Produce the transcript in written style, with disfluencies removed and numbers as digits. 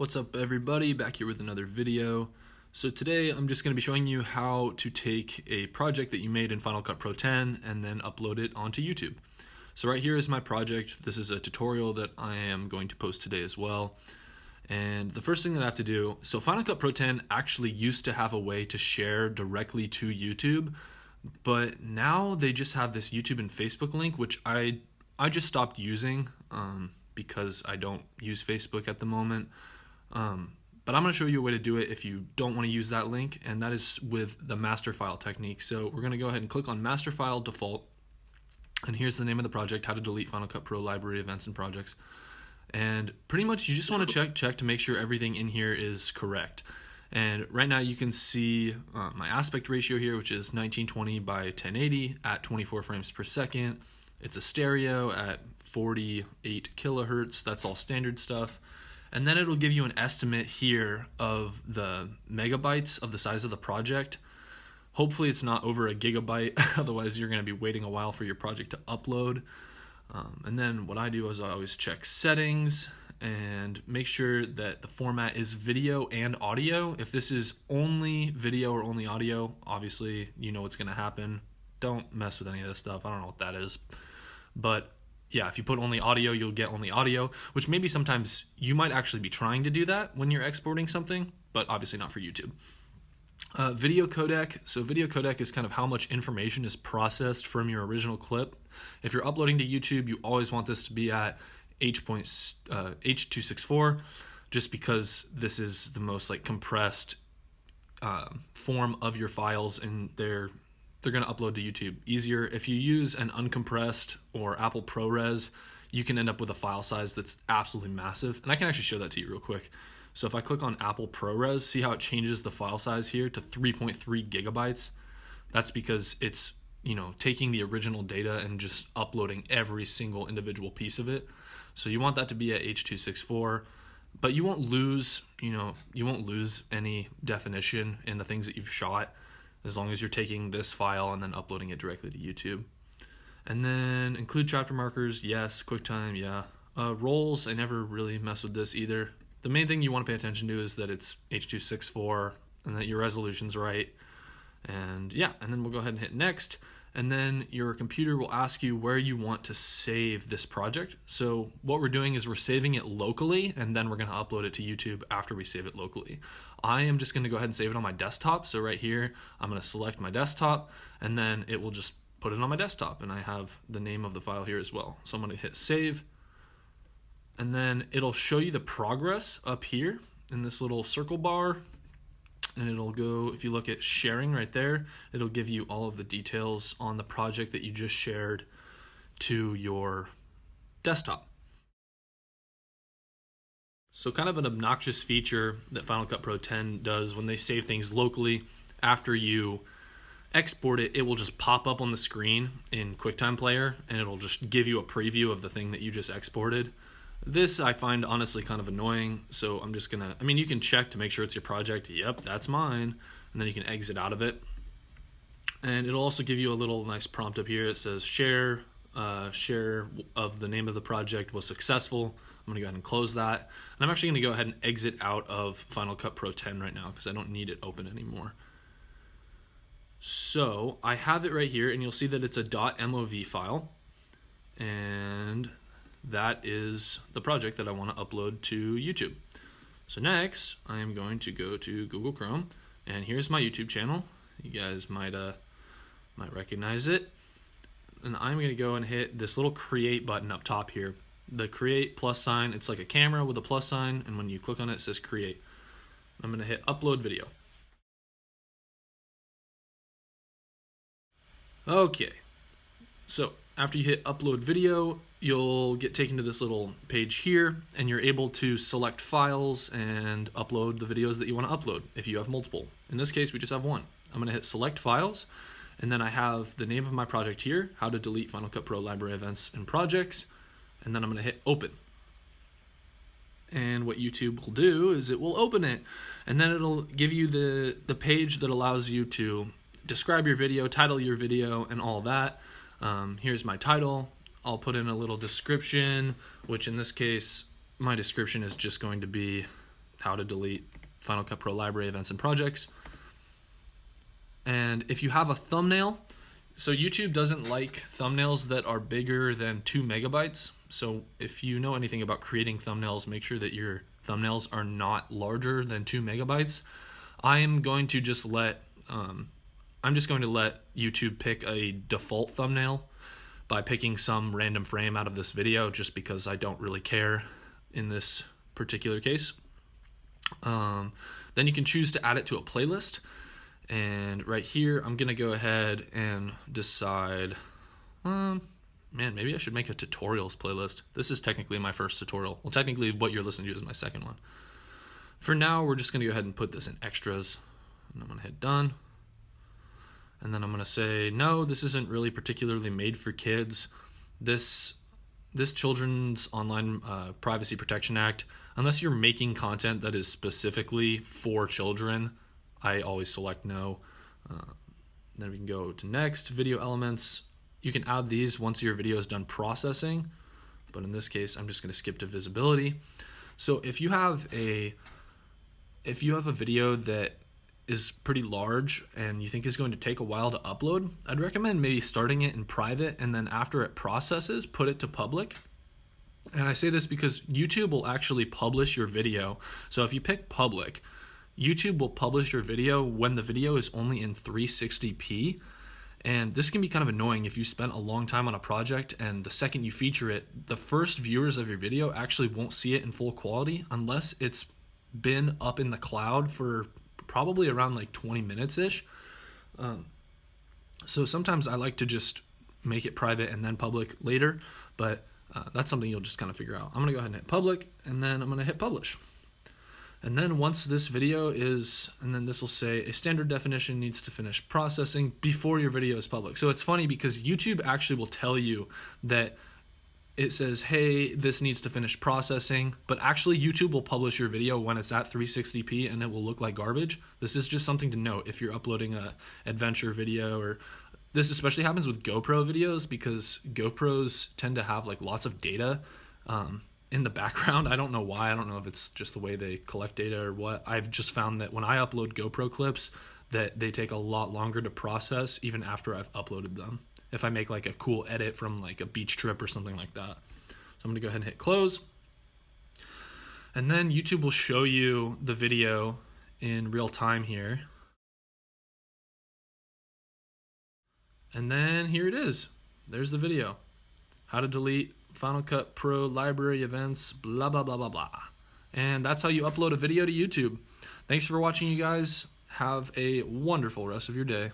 What's up everybody, back here with another video. So today I'm just going to be showing you how to take a project that you made in Final Cut Pro 10 and then upload it onto YouTube. So right here is my project. This is a tutorial that I am going to post today as well. And the first thing that I have to do, so Final Cut Pro 10 actually used to have a way to share directly to YouTube, but now they just have this YouTube and Facebook link, which I just stopped using because I don't use Facebook at the moment. But I'm going to show you a way to do it if you don't want to use that link, and that is with the master file technique. So we're going to go ahead and click on master file default, and here's the name of the project, how to delete Final Cut Pro library events and projects. And pretty much you just want to check to make sure everything in here is correct. And right now you can see my aspect ratio here, which is 1920 by 1080 at 24 frames per second. It's a stereo at 48 kilohertz. That's all standard stuff. And then it'll give you an estimate here of the megabytes of the size of the project. Hopefully it's not over a gigabyte, otherwise you're going to be waiting a while for your project to upload. And then what I do is I always check settings and make sure that the format is video and audio. If this is only video or only audio, obviously you know what's going to happen. Don't mess with any of this stuff. I don't know what that is. But yeah, if you put only audio, you'll get only audio, which maybe sometimes you might actually be trying to do that when you're exporting something, but obviously not for YouTube. Video codec. So video codec is kind of how much information is processed from your original clip. If you're uploading to YouTube, you always want this to be at H.264, just because this is the most compressed form of your files, and they're going to upload to YouTube easier. If you use an uncompressed or Apple ProRes, you can end up with a file size that's absolutely massive. And I can actually show that to you real quick. So if I click on Apple ProRes, see how it changes the file size here to 3.3 gigabytes? That's because it's, taking the original data and just uploading every single individual piece of it. So you want that to be at H.264, but you won't lose, any definition in the things that you've shot, as long as you're taking this file and then uploading it directly to YouTube. And then include chapter markers, yes. QuickTime, yeah. Roles, I never really mess with this either. The main thing you want to pay attention to is that it's H.264 and that your resolution's right. And yeah, and then we'll go ahead and hit next. And then your computer will ask you where you want to save this project. So what we're doing is we're saving it locally, and then we're going to upload it to YouTube after we save it locally. I am just going to go ahead and save it on my desktop. So right here, I'm going to select my desktop, and then it will just put it on my desktop. And I have the name of the file here as well. So I'm going to hit save. And then it'll show you the progress up here in this little circle bar. And it'll go, if you look at sharing right there, it'll give you all of the details on the project that you just shared to your desktop. So kind of an obnoxious feature that Final Cut Pro 10 does when they save things locally, after you export it, it will just pop up on the screen in QuickTime Player, and it'll just give you a preview of the thing that you just exported. This I find honestly kind of annoying, so I'm just gonna, you can check to make sure it's your project. Yep, that's mine. And then you can exit out of it. And it'll also give you a little nice prompt up here. It says share of the name of the project was successful. I'm gonna go ahead and close that. And I'm actually gonna go ahead and exit out of Final Cut Pro 10 right now because I don't need it open anymore. So I have it right here, and you'll see that it's a .mov file. And that is the project that I want to upload to YouTube. So next, I am going to go to Google Chrome, and here's my YouTube channel. You guys might recognize it. And I'm going to go and hit this little create button up top here. The create plus sign, it's like a camera with a plus sign, and when you click on it, it says create. I'm going to hit upload video. Okay, so after you hit upload video, you'll get taken to this little page here, and you're able to select files and upload the videos that you want to upload if you have multiple. In this case, we just have one. I'm going to hit select files, and then I have the name of my project here, how to delete Final Cut Pro library events and projects, and then I'm going to hit open. And what YouTube will do is it will open it, and then it'll give you the page that allows you to describe your video, title your video, and all that. Here's my title. I'll put in a little description, which in this case, my description is just going to be how to delete Final Cut Pro library events and projects. And if you have a thumbnail, so YouTube doesn't like thumbnails that are bigger than 2 megabytes. So if you know anything about creating thumbnails, make sure that your thumbnails are not larger than 2 megabytes. I'm just going to let YouTube pick a default thumbnail by picking some random frame out of this video, just because I don't really care in this particular case. Then you can choose to add it to a playlist. And right here, I'm gonna go ahead and decide, man, maybe I should make a tutorials playlist. This is technically my first tutorial. Well, technically what you're listening to is my second one. For now, we're just gonna go ahead and put this in extras. And I'm gonna hit done. And then I'm gonna say, no, this isn't really particularly made for kids. This Children's Online Privacy Protection Act, unless you're making content that is specifically for children, I always select no. Then we can go to next, video elements. You can add these once your video is done processing, but in this case, I'm just gonna skip to visibility. So if you have a video that is pretty large and you think is going to take a while to upload, I'd recommend maybe starting it in private, and then after it processes, put it to public. And I say this because YouTube will actually publish your video. So if you pick public, YouTube will publish your video when the video is only in 360p. And this can be kind of annoying if you spent a long time on a project and the second you feature it, the first viewers of your video actually won't see it in full quality unless it's been up in the cloud for probably around like 20 minutes-ish. So sometimes I like to just make it private and then public later, but that's something you'll just kind of figure out. I'm gonna go ahead and hit public, and then I'm gonna hit publish. And then once this video is, and then this will say a standard definition needs to finish processing before your video is public. So it's funny because YouTube actually will tell you that it says, hey, this needs to finish processing, but actually YouTube will publish your video when it's at 360p and it will look like garbage. This is just something to note if you're uploading a adventure video, or this especially happens with GoPro videos because GoPros tend to have like lots of data in the background. I don't know why. I don't know if it's just the way they collect data or what. I've just found that when I upload GoPro clips that they take a lot longer to process even after I've uploaded them, if I make like a cool edit from like a beach trip or something like that. So I'm gonna go ahead and hit close. And then YouTube will show you the video in real time here. And then here it is. There's the video. How to delete Final Cut Pro library events, blah, blah, blah, blah, blah. And that's how you upload a video to YouTube. Thanks for watching, you guys. Have a wonderful rest of your day.